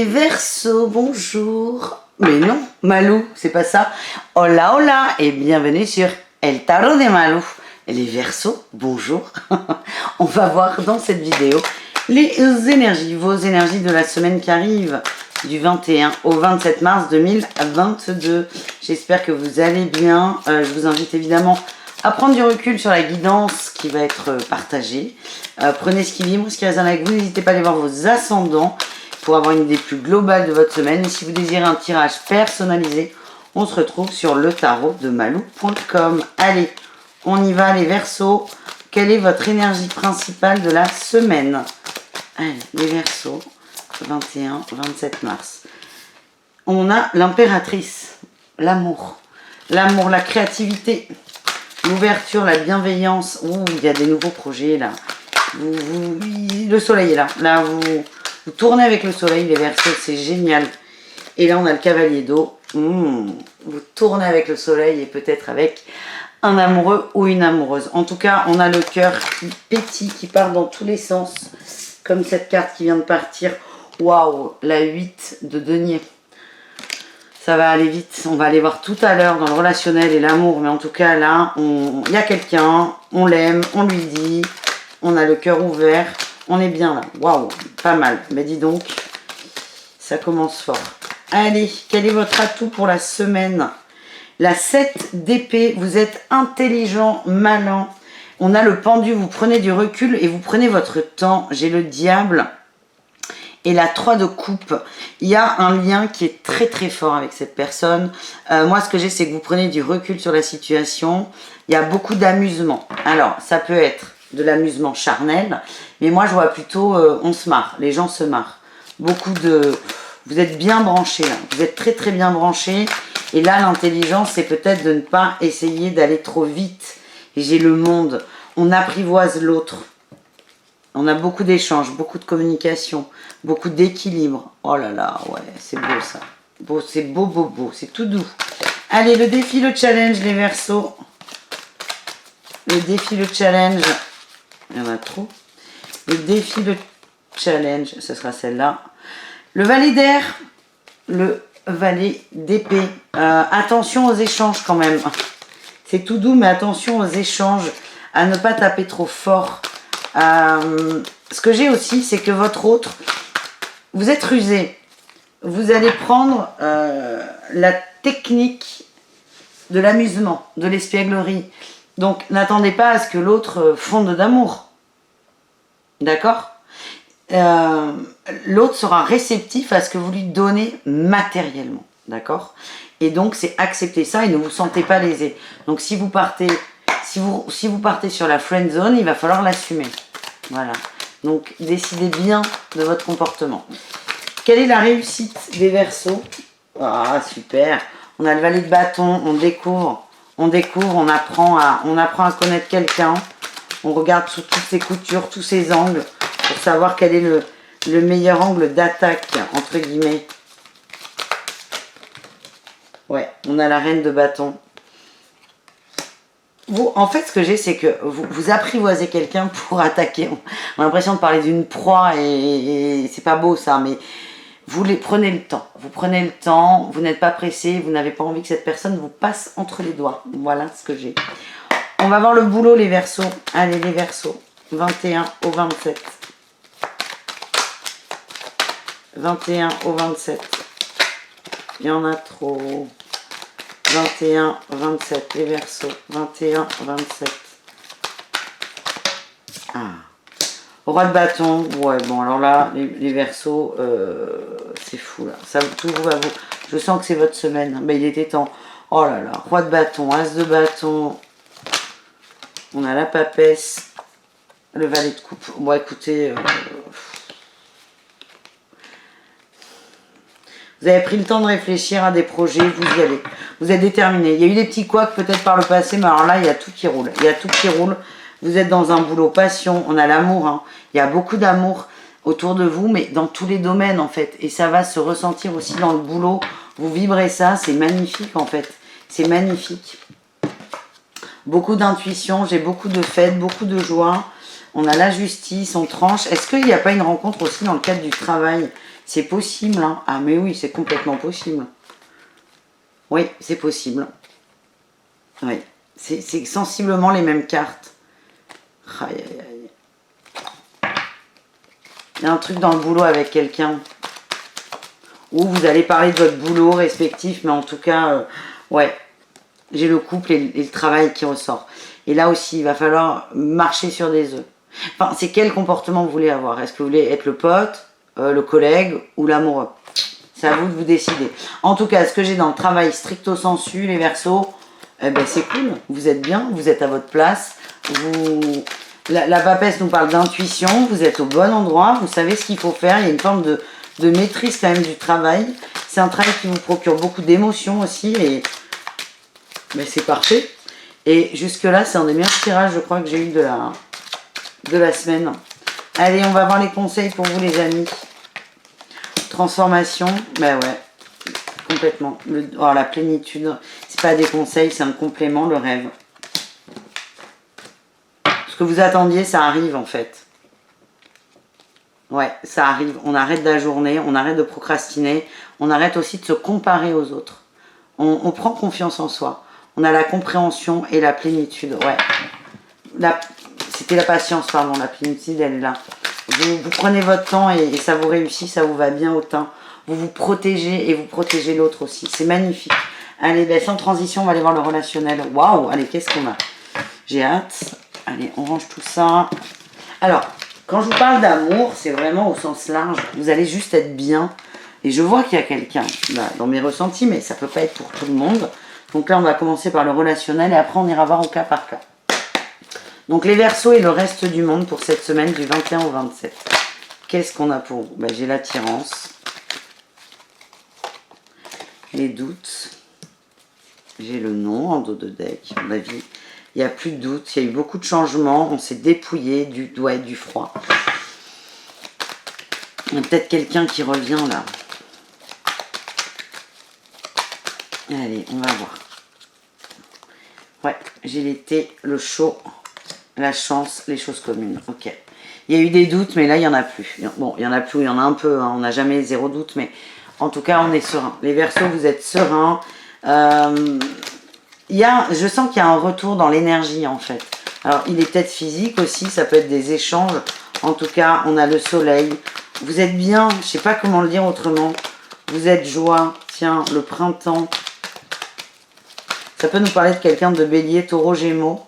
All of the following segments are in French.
Verseaux, bonjour. Mais non, Malou, c'est pas ça. Hola, hola, et bienvenue sur El Tarot de Malou. Les Verseaux, bonjour. On va voir dans cette vidéo les énergies, vos énergies de la semaine qui arrive du 21 au 27 mars 2022. J'espère que vous allez bien. Je vous invite évidemment à prendre du recul sur la guidance qui va être partagée. Prenez ce qui vibre, ce qui résonne avec vous. N'hésitez pas à aller voir vos ascendants pour avoir une idée plus globale de votre semaine. Et si vous désirez un tirage personnalisé, on se retrouve sur le tarot de malou.com. Allez, on y va les Verseaux. Quelle est votre énergie principale de la semaine? Allez, les Verseaux, 21-27 mars. On a l'impératrice, l'amour. L'amour, la créativité, l'ouverture, la bienveillance. Ouh, il y a des nouveaux projets là. Le soleil est là. Là, vous tournez avec le soleil, les Verseaux, c'est génial. Et là, on a le cavalier d'eau. Vous tournez avec le soleil et peut-être avec un amoureux ou une amoureuse. En tout cas, on a le cœur qui pétille, qui part dans tous les sens. Comme cette carte qui vient de partir. Waouh, la 8 de denier. Ça va aller vite. On va aller voir tout à l'heure dans le relationnel et l'amour. Mais en tout cas, là, il y a quelqu'un, on l'aime, on lui dit, on a le cœur ouvert. On est bien là. Waouh, pas mal. Mais dis donc, ça commence fort. Allez, quel est votre atout pour la semaine? La 7 d'épée, vous êtes intelligent, malin. On a le pendu, vous prenez du recul et vous prenez votre temps. J'ai le diable et la 3 de coupe. Il y a un lien qui est très très fort avec cette personne. Moi, ce que j'ai, c'est que vous prenez du recul sur la situation. Il y a beaucoup d'amusement. Alors, ça peut être de l'amusement charnel, mais moi, je vois plutôt, on se marre. Les gens se marrent. Vous êtes bien branchés là. Vous êtes très très bien branchés. Et là, l'intelligence, c'est peut-être de ne pas essayer d'aller trop vite. Et j'ai le monde. On apprivoise l'autre. On a beaucoup d'échanges, beaucoup de communication, beaucoup d'équilibre. Oh là là, ouais, c'est beau ça. Beau, c'est beau, beau, beau. C'est tout doux. Allez, le défi, le challenge, les Verseaux. Le défi, le challenge. Il y en a trop. Le défi, le challenge, ce sera celle-là. Le valet d'air, le valet d'épée. Attention aux échanges quand même. C'est tout doux, mais attention aux échanges, à ne pas taper trop fort. Ce que j'ai aussi, c'est que votre autre, vous êtes rusé. Vous allez prendre la technique de l'amusement, de l'espièglerie. Donc, n'attendez pas à ce que l'autre fonde d'amour. D'accord ? L'autre sera réceptif à ce que vous lui donnez matériellement. D'accord ? Et donc, c'est accepter ça et ne vous sentez pas lésé. Donc, si vous partez sur la friend zone, il va falloir l'assumer. Voilà. Donc, décidez bien de votre comportement. Quelle est la réussite des Verseaux? Ah, super. On a le valet de bâton, on découvre, on apprend à connaître quelqu'un. On regarde sous toutes ses coutures, tous ses angles, pour savoir quel est le meilleur angle d'attaque, entre guillemets. Ouais, on a la reine de bâton. En fait, ce que j'ai, c'est que vous apprivoisez quelqu'un pour attaquer. On a l'impression de parler d'une proie et c'est pas beau ça, mais prenez le temps. Vous prenez le temps, vous n'êtes pas pressé, vous n'avez pas envie que cette personne vous passe entre les doigts. Voilà ce que j'ai. On va voir le boulot, les Verseaux. Allez, les Verseaux. 21 au 27. 21 au 27. Il y en a trop. 21, 27, les Verseaux. 21, 27. Ah. Roi de bâton. Ouais, bon, alors là, les Verseaux, c'est fou, là. Ça, tout va vous... Je sens que c'est votre semaine. Mais il était temps. Oh là là. Roi de bâton, as de bâton. On a la papesse. Le valet de coupe. Bon, écoutez... Vous avez pris le temps de réfléchir à des projets, vous y allez. Vous êtes déterminé. Il y a eu des petits couacs peut-être par le passé, mais alors là, il y a tout qui roule. Il y a tout qui roule. Vous êtes dans un boulot passion. On a l'amour. Hein. Il y a beaucoup d'amour autour de vous, mais dans tous les domaines, en fait. Et ça va se ressentir aussi dans le boulot. Vous vibrez ça. C'est magnifique, en fait. C'est magnifique. Beaucoup d'intuition. J'ai beaucoup de fêtes, beaucoup de joie. On a la justice, on tranche. Est-ce qu'il n'y a pas une rencontre aussi dans le cadre du travail? C'est possible, hein? Ah mais oui, c'est complètement possible. Oui, c'est possible. Oui, c'est sensiblement les mêmes cartes. Aïe, aïe, aïe. Il y a un truc dans le boulot avec quelqu'un. Où vous allez parler de votre boulot respectif, mais en tout cas, ouais, j'ai le couple et le travail qui ressort. Et là aussi, il va falloir marcher sur des œufs. Enfin, c'est quel comportement vous voulez avoir? Est-ce que vous voulez être le pote, le collègue ou l'amoureux? C'est à vous de vous décider. En tout cas, ce que j'ai dans le travail stricto sensu, les Verseaux, eh ben, c'est cool. Vous êtes bien, vous êtes à votre place. La papesse nous parle d'intuition, vous êtes au bon endroit, vous savez ce qu'il faut faire. Il y a une forme de maîtrise quand même du travail. C'est un travail qui vous procure beaucoup d'émotions aussi. Et ben, c'est parfait. Et jusque-là, c'est un des meilleurs tirages, je crois, que j'ai eu de la semaine. Allez, on va voir les conseils pour vous, les amis. Transformation, ben ouais, complètement. Oh, la plénitude, c'est pas des conseils, c'est un complément, le rêve. Ce que vous attendiez, ça arrive en fait. Ouais, ça arrive. On arrête la journée, on arrête de procrastiner, on arrête aussi de se comparer aux autres. On prend confiance en soi. On a la compréhension et la plénitude. Ouais. C'était la patience, pardon. La plénitude, elle est là. Vous prenez votre temps et ça vous réussit, ça vous va bien autant. Vous vous protégez et vous protégez l'autre aussi. C'est magnifique. Allez, ben, sans transition, on va aller voir le relationnel. Waouh, allez, qu'est-ce qu'on a? J'ai hâte. Allez, on range tout ça. Alors, quand je vous parle d'amour, c'est vraiment au sens large. Vous allez juste être bien. Et je vois qu'il y a quelqu'un là, dans mes ressentis, mais ça ne peut pas être pour tout le monde. Donc là, on va commencer par le relationnel et après, on ira voir au cas par cas. Donc les Verseaux et le reste du monde pour cette semaine du 21 au 27. Qu'est-ce qu'on a pour vous? Ben, j'ai l'attirance, les doutes, j'ai le non en dos de deck. À mon avis, il n'y a plus de doute, il y a eu beaucoup de changements, on s'est dépouillé du froid. Il y a peut-être quelqu'un qui revient là. Allez, on va voir. Ouais, j'ai l'été, le chaud, la chance, les choses communes. Ok. Il y a eu des doutes, mais là, il n'y en a plus. Bon, il y en a plus, il y en a un peu. Hein. On n'a jamais zéro doute, mais en tout cas, on est serein. Les Verseaux, vous êtes sereins. Je sens qu'il y a un retour dans l'énergie, en fait. Alors, il est peut-être physique aussi, ça peut être des échanges. En tout cas, on a le soleil. Vous êtes bien, je ne sais pas comment le dire autrement. Vous êtes joie, tiens, le printemps. Ça peut nous parler de quelqu'un de Bélier, Taureau, Gémeaux.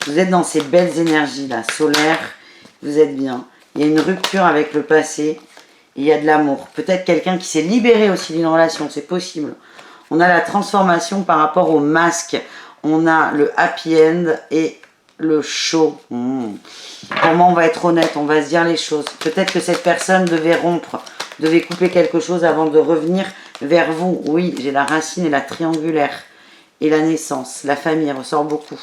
Vous êtes dans ces belles énergies là, solaires. Vous êtes bien. Il y a une rupture avec le passé. Il y a de l'amour. Peut-être quelqu'un qui s'est libéré aussi d'une relation, c'est possible. On a la transformation par rapport au masque. On a le happy end et le show. Pour moi, on va être honnête, on va se dire les choses. Peut-être que cette personne devait rompre, devait couper quelque chose avant de revenir vers vous. Oui, j'ai la racine et la triangulaire. Et la naissance, la famille ressort beaucoup.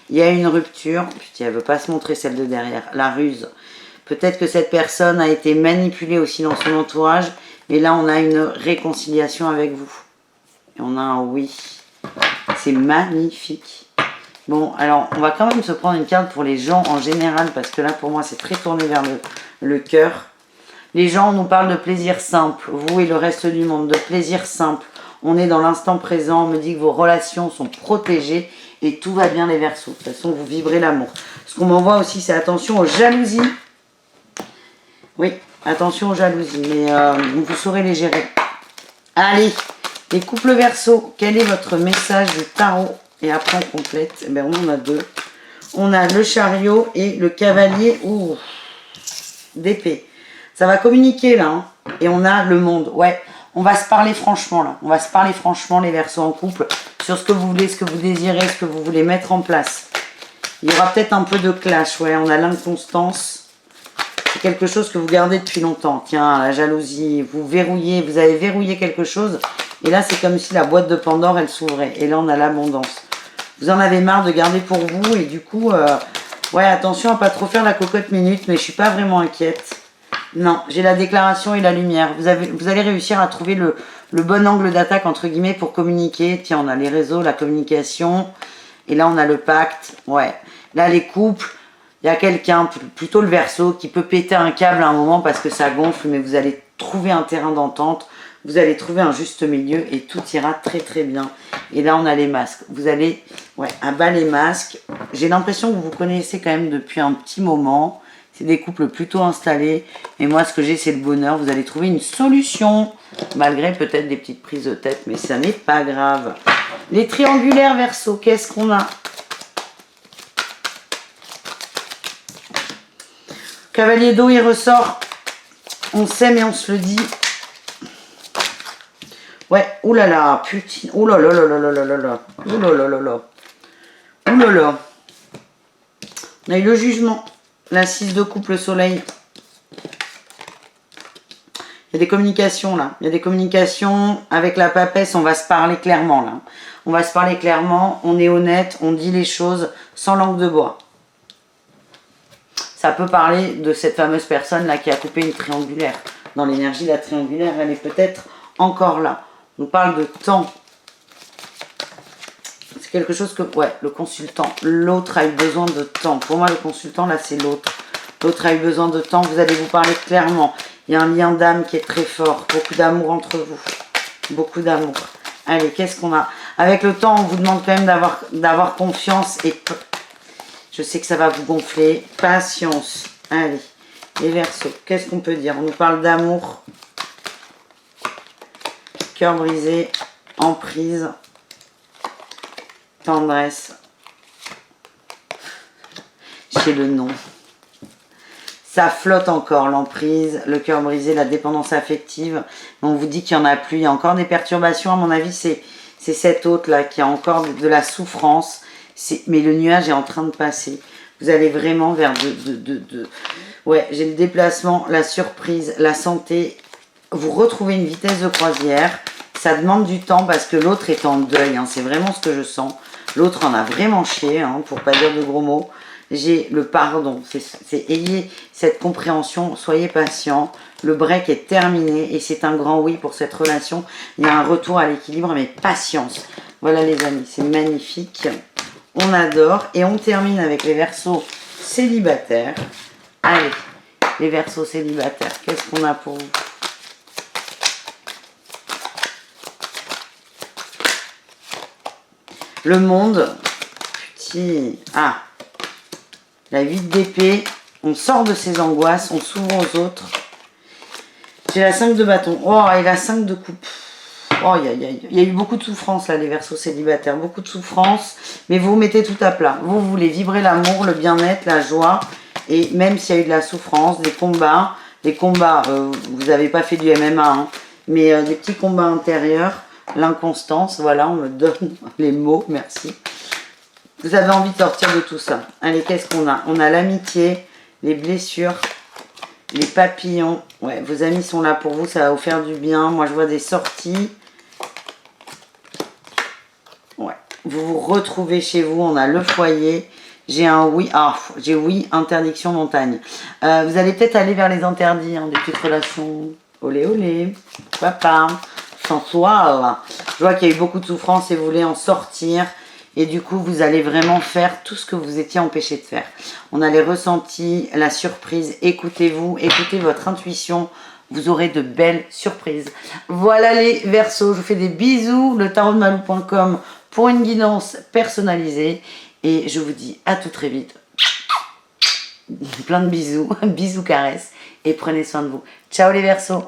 Il y a une rupture. Putain, elle ne veut pas se montrer celle de derrière. La ruse. Peut-être que cette personne a été manipulée aussi dans son entourage. Mais là, on a une réconciliation avec vous. Et on a un oui. C'est magnifique. Bon, alors, on va quand même se prendre une carte pour les gens en général. Parce que là, pour moi, c'est très tourné vers le cœur. Les gens nous parlent de plaisir simple. Vous et le reste du monde, de plaisir simple. On est dans l'instant présent. On me dit que vos relations sont protégées. Et tout va bien les Verseaux. De toute façon, vous vibrez l'amour. Ce qu'on m'envoie aussi, c'est attention aux jalousies. Oui, attention aux jalousies. Mais vous saurez les gérer. Allez, les couples Verseaux. Quel est votre message du tarot? Et après, on complète. Eh bien, on en a deux. On a le chariot et le cavalier d'épée. Ça va communiquer là. Hein. Et on a le monde. Ouais, on va se parler franchement là. On va se parler franchement les Verseaux en couple. Sur ce que vous voulez, ce que vous désirez, ce que vous voulez mettre en place. Il y aura peut-être un peu de clash. Ouais, on a l'inconstance. C'est quelque chose que vous gardez depuis longtemps. Tiens, la jalousie. Vous verrouillez. Vous avez verrouillé quelque chose. Et là, c'est comme si la boîte de Pandore, elle s'ouvrait. Et là, on a l'abondance. Vous en avez marre de garder pour vous. Et du coup, ouais, attention à pas trop faire la cocotte minute. Mais je suis pas vraiment inquiète. Non, j'ai la déclaration et la lumière. Vous allez réussir à trouver le bon angle d'attaque, entre guillemets, pour communiquer. Tiens, on a les réseaux, la communication. Et là, on a le pacte. Ouais. Là, les couples, il y a quelqu'un, plutôt le Verseau, qui peut péter un câble à un moment parce que ça gonfle, mais vous allez trouver un terrain d'entente, vous allez trouver un juste milieu et tout ira très très bien. Et là, on a les masques. Vous allez, ouais, à bas les masques. J'ai l'impression que vous vous connaissez quand même depuis un petit moment. C'est des couples plutôt installés. Et moi, ce que j'ai, c'est le bonheur. Vous allez trouver une solution, malgré peut-être des petites prises de tête, mais ça n'est pas grave. Les triangulaires Verseau, qu'est-ce qu'on a? Cavalier d'eau, il ressort. On sait, mais on se le dit. Ouais, oulala, putain. Oulala, oulala, oulala. Oulala. On a eu le jugement. La 6 de coupe, le soleil. Il y a des communications là. Il y a des communications avec la papesse. On va se parler clairement là. On va se parler clairement. On est honnête. On dit les choses sans langue de bois. Ça peut parler de cette fameuse personne là qui a coupé une triangulaire. Dans l'énergie, la triangulaire, elle est peut-être encore là. On nous parle de temps. C'est quelque chose que... Ouais, le consultant. L'autre a eu besoin de temps. Pour moi, le consultant, là, c'est l'autre. L'autre a eu besoin de temps. Vous allez vous parler clairement. Il y a un lien d'âme qui est très fort. Beaucoup d'amour entre vous. Beaucoup d'amour. Allez, qu'est-ce qu'on a? Avec le temps, on vous demande quand même d'avoir confiance. Et je sais que ça va vous gonfler. Patience. Allez, les Verseaux. Qu'est-ce qu'on peut dire? On nous parle d'amour. Cœur brisé. Emprise. Tendresse. J'ai le nom. Ça flotte encore, l'emprise, le cœur brisé, la dépendance affective. On vous dit qu'il n'y en a plus. Il y a encore des perturbations. À mon avis, c'est cet hôte-là qui a encore de la souffrance. Mais le nuage est en train de passer. Vous allez vraiment vers Ouais, j'ai le déplacement, la surprise, la santé. Vous retrouvez une vitesse de croisière. Ça demande du temps parce que l'autre est en deuil. Hein. C'est vraiment ce que je sens. L'autre en a vraiment chié, hein, pour pas dire de gros mots. J'ai le pardon. Ayez cette compréhension. Soyez patient. Le break est terminé et c'est un grand oui pour cette relation. Il y a un retour à l'équilibre, mais patience. Voilà les amis, c'est magnifique. On adore. Et on termine avec les Verseaux célibataires. Allez, les Verseaux célibataires. Qu'est-ce qu'on a pour vous? Le monde. Petit. Ah. La 8 d'épée. On sort de ses angoisses. On s'ouvre aux autres. J'ai la 5 de bâton. Oh, et la 5 de coupe. Oh, il y a eu beaucoup de souffrance là, les Verseaux célibataires. Beaucoup de souffrance. Mais vous mettez tout à plat. Vous voulez vibrer l'amour, le bien-être, la joie. Et même s'il y a eu de la souffrance, des combats. Vous n'avez pas fait du MMA. Hein, mais des petits combats intérieurs. L'inconstance, voilà, on me donne les mots, merci. Vous avez envie de sortir de tout ça. Allez, qu'est-ce qu'on a? On a l'amitié, les blessures, les papillons. Ouais, vos amis sont là pour vous, ça va vous faire du bien. Moi, je vois des sorties. Ouais, vous vous retrouvez chez vous, on a le foyer. J'ai un oui, j'ai oui, interdiction montagne. Vous allez peut-être aller vers les interdits, hein, des petites relations. Olé, olé, papa. Sensual. Je vois qu'il y a eu beaucoup de souffrance et vous voulez en sortir. Et du coup, vous allez vraiment faire tout ce que vous étiez empêché de faire. On a les ressentis, la surprise. Écoutez-vous, écoutez votre intuition. Vous aurez de belles surprises. Voilà les Verseaux. Je vous fais des bisous. Le tarotdemalou.com pour une guidance personnalisée. Et je vous dis à tout très vite. Plein de bisous. Bisous caresses. Et prenez soin de vous. Ciao les Verseaux.